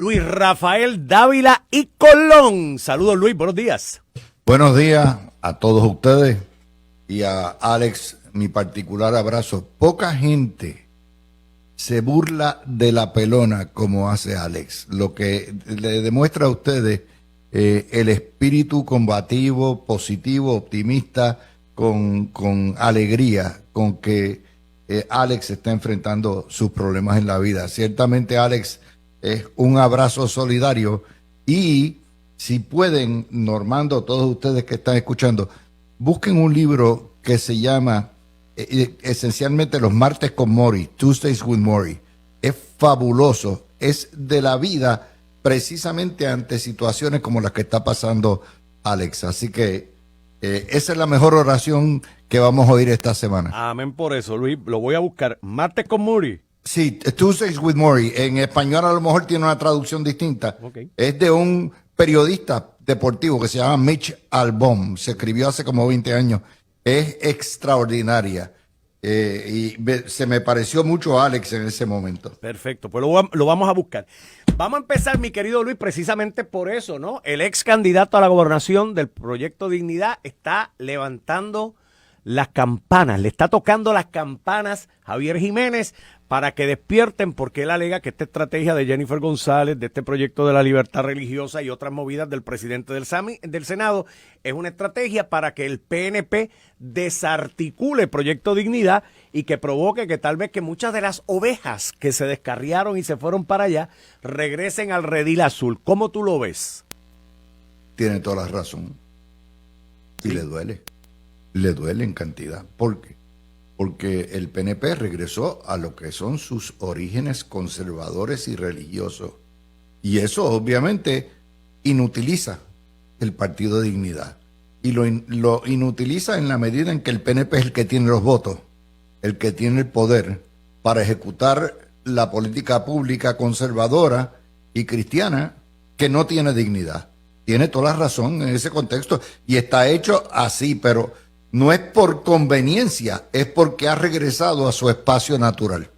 Luis Rafael Dávila y Colón. Saludos, Luis, buenos días. Buenos días a todos ustedes y a Alex, mi particular abrazo. Poca gente se burla de la pelona como hace Alex, lo que le demuestra a ustedes el espíritu combativo, positivo, optimista, con alegría, con que Alex está enfrentando sus problemas en la vida. Ciertamente, Alex, es un abrazo solidario y si pueden, Normando, todos ustedes que están escuchando, busquen un libro que se llama esencialmente Los martes con Maury, Tuesdays with Maury. Es fabuloso, es de la vida precisamente ante situaciones como las que está pasando Alex. Así que esa es la mejor oración que vamos a oír esta semana. Amén por eso, Luis, lo voy a buscar. Martes con Maury. Sí, Tuesdays with Maury. En español a lo mejor tiene una traducción distinta. Okay. Es de un periodista deportivo que se llama Mitch Albom. Se escribió hace como 20 años. Es extraordinaria. Se me pareció mucho a Alex en ese momento. Perfecto, pues lo vamos a buscar. Vamos a empezar, mi querido Luis, precisamente por eso, ¿no? El ex candidato a la gobernación del Proyecto Dignidad está levantando las campanas, le está tocando las campanas Javier Jiménez para que despierten, porque él alega que esta estrategia de Jennifer González, de este proyecto de la libertad religiosa y otras movidas del presidente del Senado, es una estrategia para que el PNP desarticule el Proyecto Dignidad y que provoque que tal vez que muchas de las ovejas que se descarriaron y se fueron para allá regresen al redil azul. ¿Cómo tú lo ves? Tiene toda la razón. Y le duele. Le duele en cantidad. ¿Por qué? Porque el PNP regresó a lo que son sus orígenes conservadores y religiosos. Y eso obviamente inutiliza el Partido de Dignidad. Y lo inutiliza en la medida en que el PNP es el que tiene los votos, el que tiene el poder para ejecutar la política pública conservadora y cristiana que no tiene dignidad. Tiene toda la razón en ese contexto y está hecho así, pero no es por conveniencia, es porque ha regresado a su espacio natural.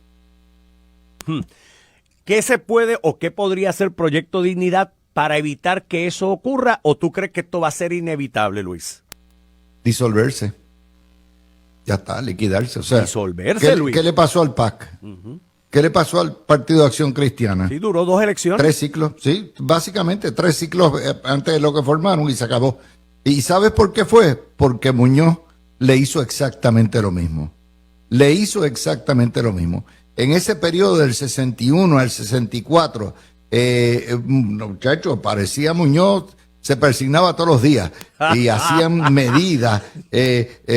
¿Qué se puede o qué podría hacer Proyecto Dignidad para evitar que eso ocurra? ¿O tú crees que esto va a ser inevitable, Luis? Disolverse. Ya está, liquidarse. O sea, disolverse, Luis. ¿Qué le pasó al PAC? ¿Qué le pasó al Partido de Acción Cristiana? Sí, duró 2 elecciones. 3 ciclos, sí, básicamente 3 ciclos antes de lo que formaron y se acabó. ¿Y sabes por qué fue? Porque Muñoz le hizo exactamente lo mismo. Le hizo exactamente lo mismo. En ese periodo del 61 al 64, muchachos, parecía Muñoz, se persignaba todos los días y hacían medidas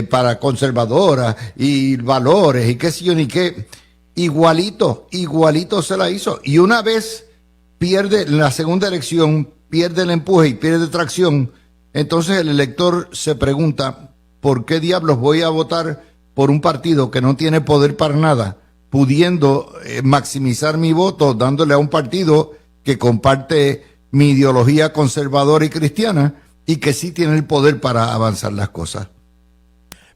para conservadoras y valores y qué sé yo ni qué. Igualito se la hizo. Y una vez pierde la segunda elección, pierde el empuje y pierde tracción, entonces el elector se pregunta, ¿por qué diablos voy a votar por un partido que no tiene poder para nada, pudiendo maximizar mi voto dándole a un partido que comparte mi ideología conservadora y cristiana y que sí tiene el poder para avanzar las cosas?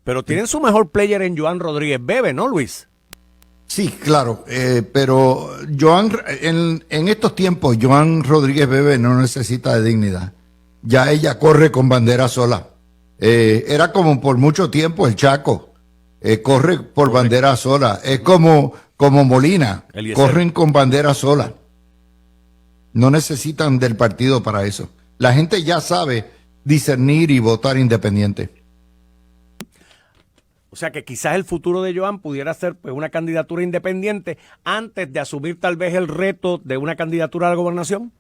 Pero tienen su mejor player en Joan Rodríguez Bebe, ¿no, Luis? Sí, claro, pero Joan, en estos tiempos, Joan Rodríguez Bebe no necesita de dignidad. Ya ella corre con bandera sola. Era como por mucho tiempo el Chaco, corre por bandera sola. Es como Molina, corren con bandera sola. No necesitan del partido para eso. La gente ya sabe discernir y votar independiente. O sea que quizás el futuro de Joan pudiera ser pues una candidatura independiente antes de asumir tal vez el reto de una candidatura a la gobernación.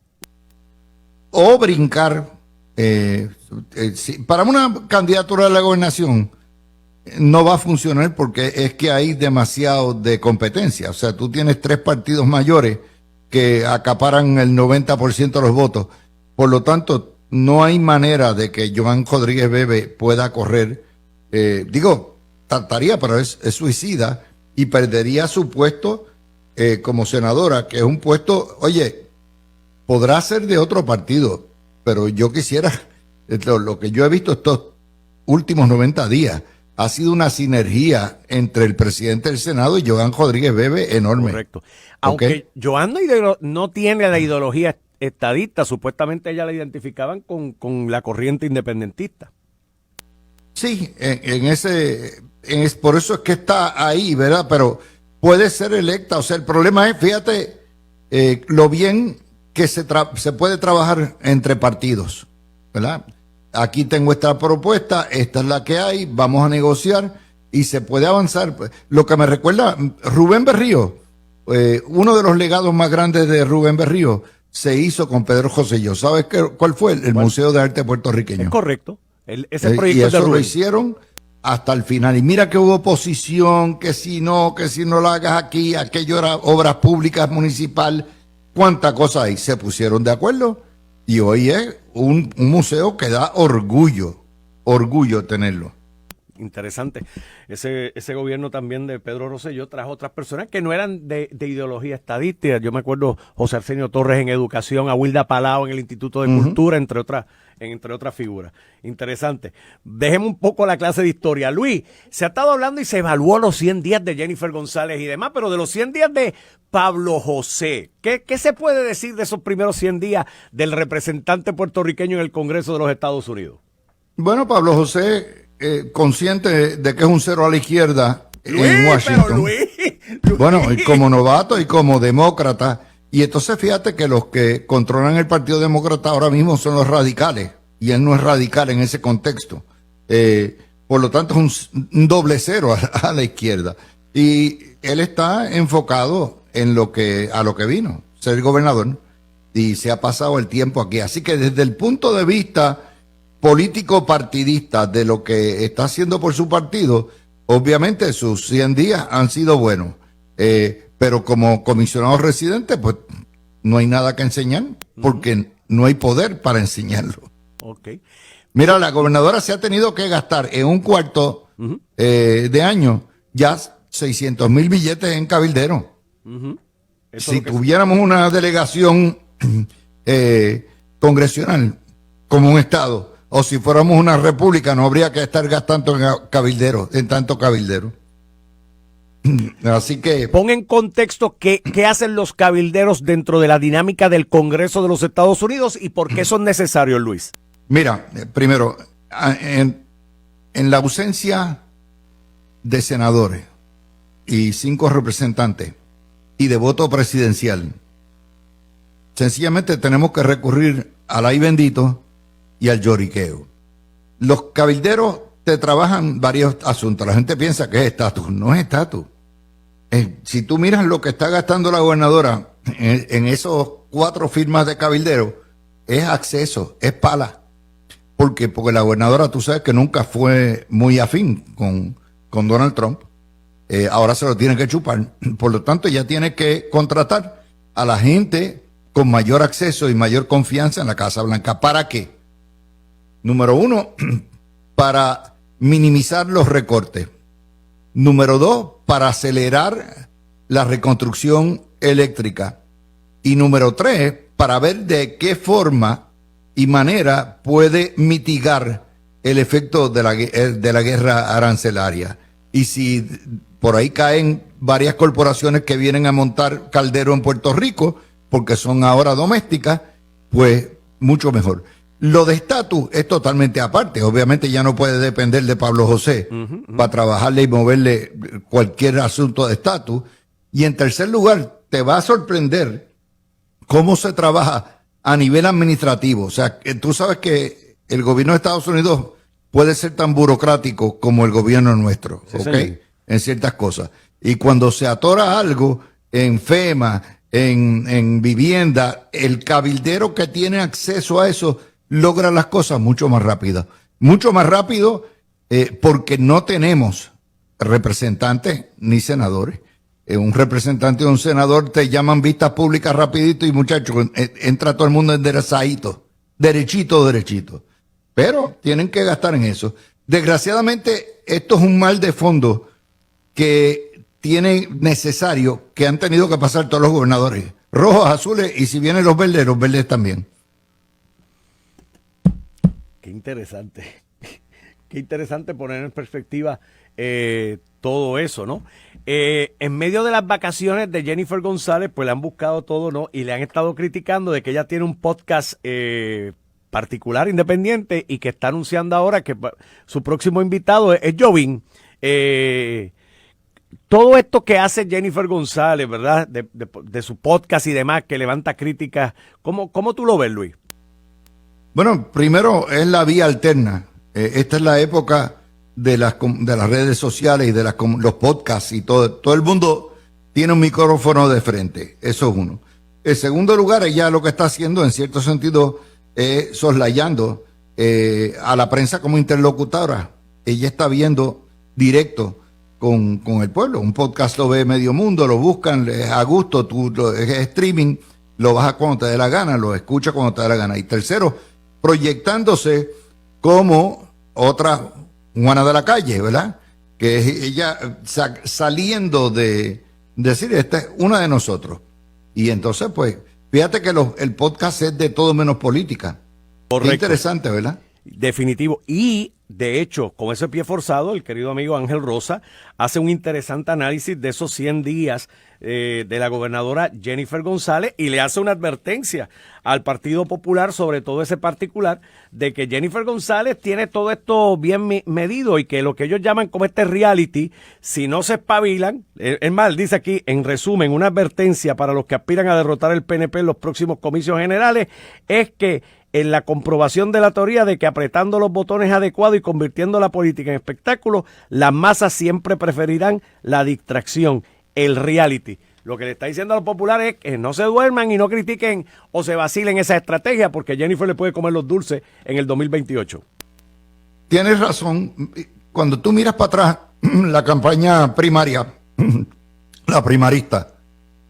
O brincar. Para una candidatura a la gobernación no va a funcionar porque es que hay demasiado de competencia. O sea, tú tienes 3 partidos mayores que acaparan el 90% de los votos. Por lo tanto, no hay manera de que Joan Rodríguez Bebe pueda correr. Trataría, pero es suicida y perdería su puesto como senadora, que es un puesto, oye, podrá ser de otro partido, pero yo quisiera, lo que yo he visto estos últimos 90 días, ha sido una sinergia entre el presidente del Senado y Joan Rodríguez Bebe enorme. Correcto. Aunque Joan no tiene la ideología estadista, supuestamente ella la identificaban con la corriente independentista. Sí, por eso es que está ahí, ¿verdad? Pero puede ser electa. O sea, el problema es, fíjate, lo bien que se puede trabajar entre partidos, ¿verdad? Aquí tengo esta propuesta, esta es la que hay, vamos a negociar y se puede avanzar. Lo que me recuerda, Rubén Berrío, uno de los legados más grandes de Rubén Berrío se hizo con Pedro Rosselló. ¿Sabes cuál fue? El Museo de Arte Puertorriqueño. Es correcto. Ese proyecto y eso de Rubén lo hicieron hasta el final. Y mira que hubo oposición, que si no lo hagas aquí, aquello era obras públicas municipal, cuánta cosa hay. Se pusieron de acuerdo y hoy es un museo que da orgullo tenerlo. Interesante. Ese gobierno también de Pedro Rosselló trajo otras personas que no eran de ideología estadística. Yo me acuerdo José Arsenio Torres en educación, a Wilda Palau en el Instituto de Cultura, entre otras figuras. Interesante. Dejemos un poco la clase de historia. Luis, se ha estado hablando y se evaluó los 100 días de Jennifer González y demás, pero de los 100 días de Pablo José, ¿qué se puede decir de esos primeros 100 días del representante puertorriqueño en el Congreso de los Estados Unidos? Bueno, Pablo José, consciente de que es un cero a la izquierda Luis, en Washington. Pero Luis. Bueno, y como novato y como demócrata. Y entonces fíjate que los que controlan el Partido Demócrata ahora mismo son los radicales. Y él no es radical en ese contexto. Por lo tanto, es un doble cero a la izquierda. Y él está enfocado en a lo que vino, ser gobernador. Y se ha pasado el tiempo aquí. Así que desde el punto de vista político partidista de lo que está haciendo por su partido, obviamente sus 100 días han sido buenos. Pero como comisionado residente, pues no hay nada que enseñar, porque no hay poder para enseñarlo. Okay. Mira, la gobernadora se ha tenido que gastar en un cuarto de año ya 600,000 billetes en cabildero. Si tuviéramos una delegación congresional como un estado, o si fuéramos una república, no habría que estar gastando en tanto cabildero. Así que pon en contexto qué hacen los cabilderos dentro de la dinámica del Congreso de los Estados Unidos y por qué son necesarios, Luis. Mira, primero, en la ausencia de senadores y 5 representantes y de voto presidencial, sencillamente tenemos que recurrir al ay bendito y al lloriqueo. Los cabilderos te trabajan varios asuntos. La gente piensa que es estatus. No es estatus. Si tú miras lo que está gastando la gobernadora en esos 4 firmas de cabildero, es acceso, es pala. ¿Por qué? Porque la gobernadora, tú sabes que nunca fue muy afín con Donald Trump. Ahora se lo tiene que chupar. Por lo tanto, ella tiene que contratar a la gente con mayor acceso y mayor confianza en la Casa Blanca. ¿Para qué? Número 1, para minimizar los recortes. Número 2, para acelerar la reconstrucción eléctrica. Y número 3, para ver de qué forma y manera puede mitigar el efecto de la guerra arancelaria. Y si por ahí caen varias corporaciones que vienen a montar caldero en Puerto Rico, porque son ahora domésticas, pues mucho mejor. Lo de estatus es totalmente aparte. Obviamente ya no puede depender de Pablo José para trabajarle y moverle cualquier asunto de estatus. Y en tercer lugar, te va a sorprender cómo se trabaja a nivel administrativo. O sea, tú sabes que el gobierno de Estados Unidos puede ser tan burocrático como el gobierno nuestro, sí, ¿ok? En ciertas cosas. Y cuando se atora algo en FEMA, en vivienda, el cabildero que tiene acceso a eso logra las cosas mucho más rápido. Mucho más rápido porque no tenemos representantes ni senadores. Un representante o un senador te llaman vistas públicas rapidito y muchachos, entra todo el mundo enderezadito, derechito. Pero tienen que gastar en eso. Desgraciadamente, esto es un mal de fondo que tiene necesario, que han tenido que pasar todos los gobernadores. Rojos, azules y si vienen los verdes también. Qué interesante. Qué interesante poner en perspectiva todo eso, ¿no? En medio de las vacaciones de Jennifer González, pues le han buscado todo, ¿no? Y le han estado criticando de que ella tiene un podcast particular, independiente, y que está anunciando ahora que su próximo invitado es Jovín. Todo esto que hace Jennifer González, ¿verdad? De su podcast y demás, que levanta críticas, ¿cómo tú lo ves, Luis? Bueno, primero es la vía alterna. Esta es la época de las redes sociales y de los podcasts y todo el mundo tiene un micrófono de frente. Eso es uno. En segundo lugar, ella lo que está haciendo, en cierto sentido, es soslayando a la prensa como interlocutora. Ella está viendo directo con el pueblo. Un podcast lo ve medio mundo, lo buscan, es a gusto, es streaming, lo bajas cuando te dé la gana, lo escuchas cuando te dé la gana. Y tercero, proyectándose como otra Juana de la Calle, ¿verdad? Que es ella saliendo de decir, esta es una de nosotros. Y entonces, pues, fíjate que el podcast es de todo menos política. Correcto. Qué interesante, ¿verdad? Definitivo. Y, de hecho, con ese pie forzado, el querido amigo Ángel Rosa hace un interesante análisis de esos 100 días de la gobernadora Jennifer González y le hace una advertencia al Partido Popular, sobre todo ese particular, de que Jennifer González tiene todo esto bien medido y que lo que ellos llaman como este reality, si no se espabilan, es más, dice aquí, en resumen, una advertencia para los que aspiran a derrotar el PNP en los próximos comicios generales, es que en la comprobación de la teoría de que apretando los botones adecuados y convirtiendo la política en espectáculo, las masas siempre preferirán la distracción, el reality. Lo que le está diciendo a los populares es que no se duerman y no critiquen o se vacilen esa estrategia, porque Jennifer le puede comer los dulces en el 2028. Tienes razón. Cuando tú miras para atrás la campaña primaria, la primarista,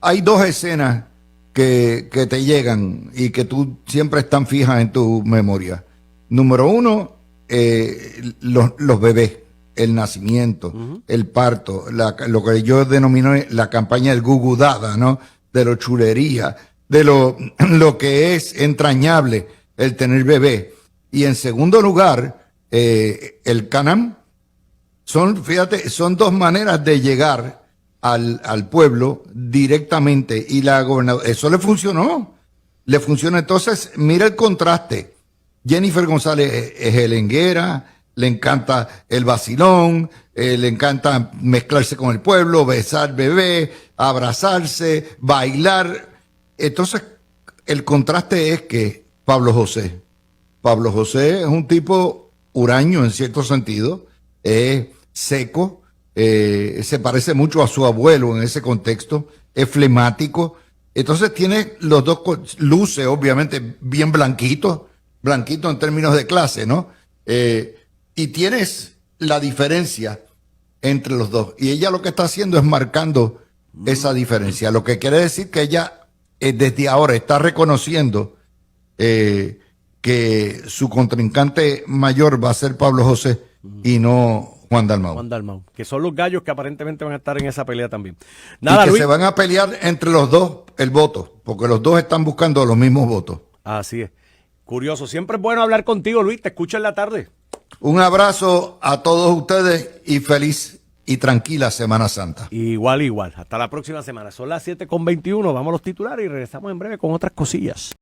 hay dos escenas que te llegan y que tú siempre están fijas en tu memoria. Número uno, los bebés, el nacimiento, el parto, lo que yo denomino la campaña del gugudada, ¿no? De lo chulería, de lo que es entrañable el tener bebé. Y en segundo lugar, el Canam. Fíjate, son dos maneras de llegar al pueblo directamente, y la gobernadora, eso le funcionó. Entonces, mira el contraste. Jennifer González es helenguera, le encanta el vacilón, le encanta mezclarse con el pueblo, besar bebé, abrazarse, bailar. Entonces, el contraste es que Pablo José es un tipo huraño en cierto sentido, es seco, se parece mucho a su abuelo en ese contexto, es flemático. Entonces tiene los dos, luce obviamente bien blanquito en términos de clase, ¿no? Y tienes la diferencia entre los dos. Y ella lo que está haciendo es marcando esa diferencia. Lo que quiere decir que ella desde ahora está reconociendo que su contrincante mayor va a ser Pablo José y no Juan Dalmau. Que son los gallos que aparentemente van a estar en esa pelea también. Nada, y que Luis, se van a pelear entre los dos el voto, porque los dos están buscando los mismos votos. Así es. Curioso. Siempre es bueno hablar contigo, Luis. Te escucho en la tarde. Un abrazo a todos ustedes y feliz y tranquila Semana Santa. Igual. Hasta la próxima semana. Son las 7:21. Vamos a los titulares y regresamos en breve con otras cosillas.